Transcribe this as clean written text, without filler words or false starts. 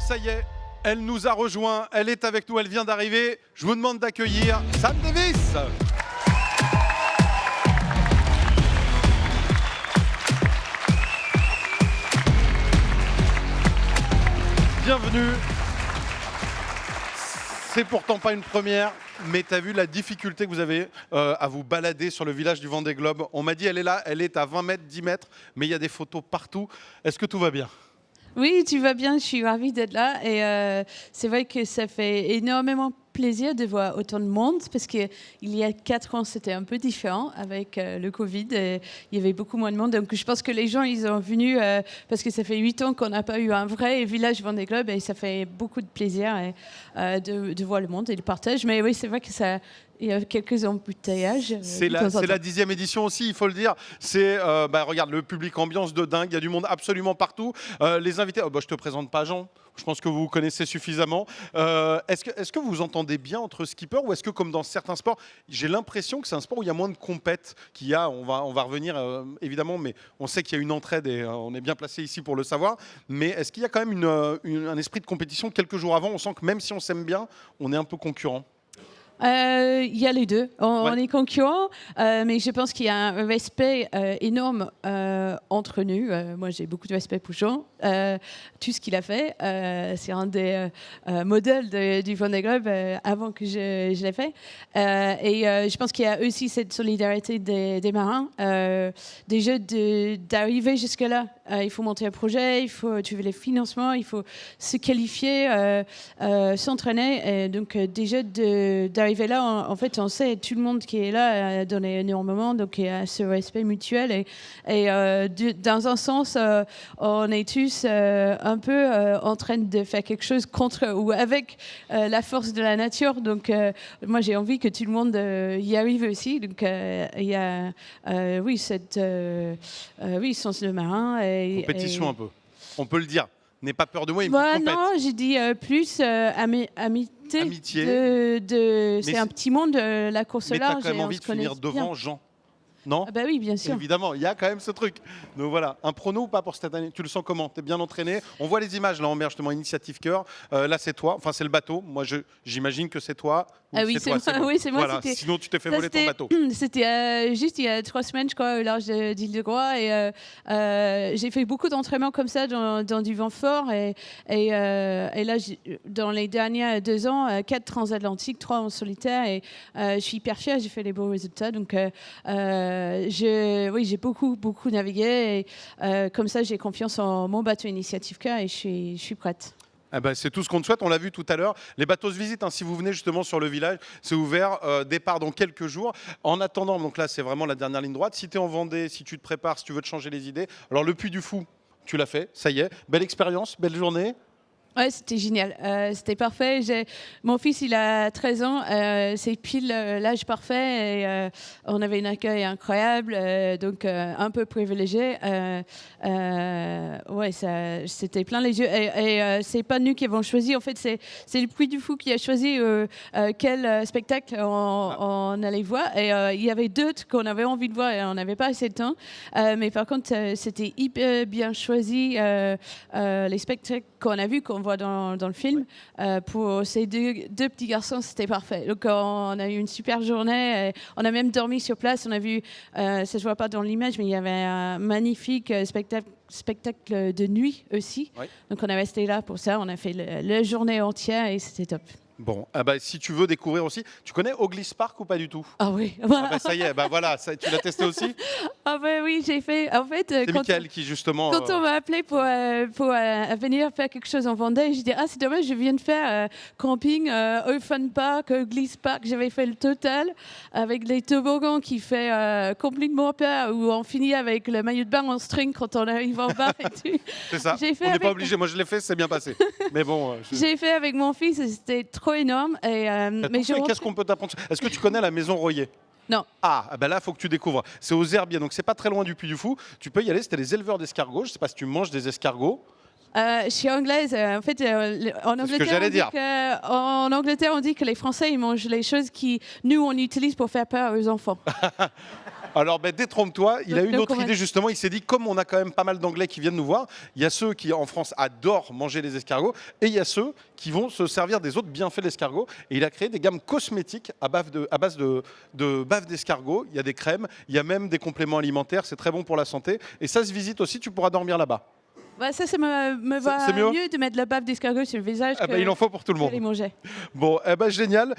ça y est, elle nous a rejoint, elle est avec nous, elle vient d'arriver. Je vous demande d'accueillir Sam Davis. Bienvenue. C'est pourtant pas une première, mais tu as vu la difficulté que vous avez à vous balader sur le village du Vendée Globe. On m'a dit elle est là, elle est à 20 mètres, 10 mètres, mais il y a des photos partout. Est-ce que tout va bien ? Oui, tu vas bien, je suis ravie d'être là. Et c'est vrai que ça fait énormément plaisir de voir autant de monde, parce qu'il y a 4 ans, c'était un peu différent avec le Covid. Et il y avait beaucoup moins de monde. Donc je pense que les gens, ils sont venus parce que ça fait 8 ans qu'on n'a pas eu un vrai village Vendée Globe, et ça fait beaucoup de plaisir de voir le monde et le partage. Mais oui, c'est vrai que ça... Il y a quelques embouteillages. C'est la 10e édition aussi, il faut le dire. C'est, regarde, le public, ambiance de dingue. Il y a du monde absolument partout. Les invités, je te présente pas Jean. Je pense que vous vous connaissez suffisamment. Est-ce que vous vous entendez bien entre skippers, ou est-ce que, comme dans certains sports, j'ai l'impression que c'est un sport où il y a moins de compètes qu'il y a. On va revenir évidemment, mais on sait qu'il y a une entraide et on est bien placé ici pour le savoir. Mais est-ce qu'il y a quand même un esprit de compétition quelques jours avant? On sent que même si on s'aime bien, on est un peu concurrent. Il y a les deux. On est concurrents, mais je pense qu'il y a un respect énorme entre nous. Moi, j'ai beaucoup de respect pour Jean. Tout ce qu'il a fait, c'est un des modèles du Vendée Globe avant que je l'ai fait. Et je pense qu'il y a aussi cette solidarité des marins. Déjà, d'arriver jusque-là, il faut monter un projet, il faut trouver les financements, il faut se qualifier, s'entraîner. Et donc, déjà, d'arriver là, en fait, on sait, tout le monde qui est là a donné énormément, donc il y a ce respect mutuel. Et dans un sens, on est tous un peu en train de faire quelque chose contre ou avec la force de la nature. Donc, moi, j'ai envie que tout le monde y arrive aussi. Donc, il y a, sens de marin. Compétition un peu, on peut le dire. N'aie pas peur de moi, non, j'ai dit plus amitié. C'est un petit monde, la course large. Mais tu as quand même envie de finir devant Jean, non? Ah bah oui, bien sûr. Évidemment, il y a quand même ce truc. Donc voilà, un prono ou pas pour cette année? Tu le sens comment? Tu es bien entraîné? On voit les images là en mer, justement, Initiative Cœur. Là, c'est toi, enfin c'est le bateau. Moi, j'imagine que c'est toi. Ah oui, c'est moi. Oui, c'est moi. Voilà. Sinon, tu t'es fait voler ton bateau. C'était juste il y a 3 semaines, je crois, au large d'Île-de-Groix. Et j'ai fait beaucoup d'entraînements comme ça dans du vent fort. Et là, dans les derniers 2 ans, 4 transatlantiques, 3 en solitaire. Et je suis hyper fière, j'ai fait les beaux résultats. Donc, j'ai beaucoup navigué. Et comme ça, j'ai confiance en mon bateau Initiative Cœur et je suis prête. Ah bah, c'est tout ce qu'on te souhaite, on l'a vu tout à l'heure. Les bateaux se visitent, si vous venez justement sur le village, c'est ouvert, départ dans quelques jours. En attendant, donc là c'est vraiment la dernière ligne droite, si tu es en Vendée, si tu te prépares, si tu veux te changer les idées, alors le Puy du Fou, tu l'as fait, ça y est, belle expérience, belle journée. Ouais, c'était génial, c'était parfait. Mon fils, il a 13 ans, c'est pile l'âge parfait. Et, on avait un accueil incroyable, donc un peu privilégié. C'était plein les yeux. Et c'est pas nous qui avons choisi. En fait, c'est le Puy du Fou qui a choisi quel spectacle on allait voir. Et il y avait d'autres qu'on avait envie de voir et on n'avait pas assez de temps. Mais par contre, c'était hyper bien choisi. Les spectacles qu'on a vus, qu'on voit dans le film, pour ces deux petits garçons, c'était parfait. Donc on a eu une super journée. On a même dormi sur place. On a vu, ça se voit pas dans l'image, mais il y avait un magnifique spectacle de nuit aussi. Oui. Donc on est resté là pour ça. On a fait la journée entière et c'était top. Bon, si tu veux découvrir aussi, tu connais Oglis Park ou pas du tout? Ah oui. Ça y est, voilà, tu l'as testé aussi? Ah oui, j'ai fait. En fait, c'est Mickaël qui justement. Quand on m'a appelé pour venir faire quelque chose en Vendée, j'ai dit c'est dommage, je viens de faire camping, Open Park, Oglis Park, j'avais fait le total avec les toboggans qui fait complètement peur, où on finit avec le maillot de bain en string quand on arrive en bas et tout. C'est ça. On n'est pas obligé. Moi, je l'ai fait, c'est bien passé. Mais bon. J'ai fait avec mon fils, et c'était trop énorme. Mais qu'est-ce qu'on peut t'apprendre? Est-ce que tu connais la maison Royer? Non. Là, il faut que tu découvres. C'est aux Herbiers, donc c'est pas très loin du Puy du Fou. Tu peux y aller, c'était les éleveurs d'escargots. Je sais pas si tu manges des escargots. Je suis anglaise. En fait, en Angleterre, on dit que les Français ils mangent les choses qui, nous, on utilise pour faire peur aux enfants. Alors, détrompe-toi, il a une Donc, autre idée justement. Il s'est dit, comme on a quand même pas mal d'Anglais qui viennent nous voir, il y a ceux qui en France adorent manger les escargots et il y a ceux qui vont se servir des autres bienfaits de l'escargot. Et il a créé des gammes cosmétiques à base de bave d'escargot. Il y a des crèmes, il y a même des compléments alimentaires. C'est très bon pour la santé. Et ça se visite aussi, tu pourras dormir là-bas. Bah, ça me va c'est mieux mieux de mettre la bave d'escargot sur le visage que Il en faut pour tout le de les monde. manger. Bon, génial.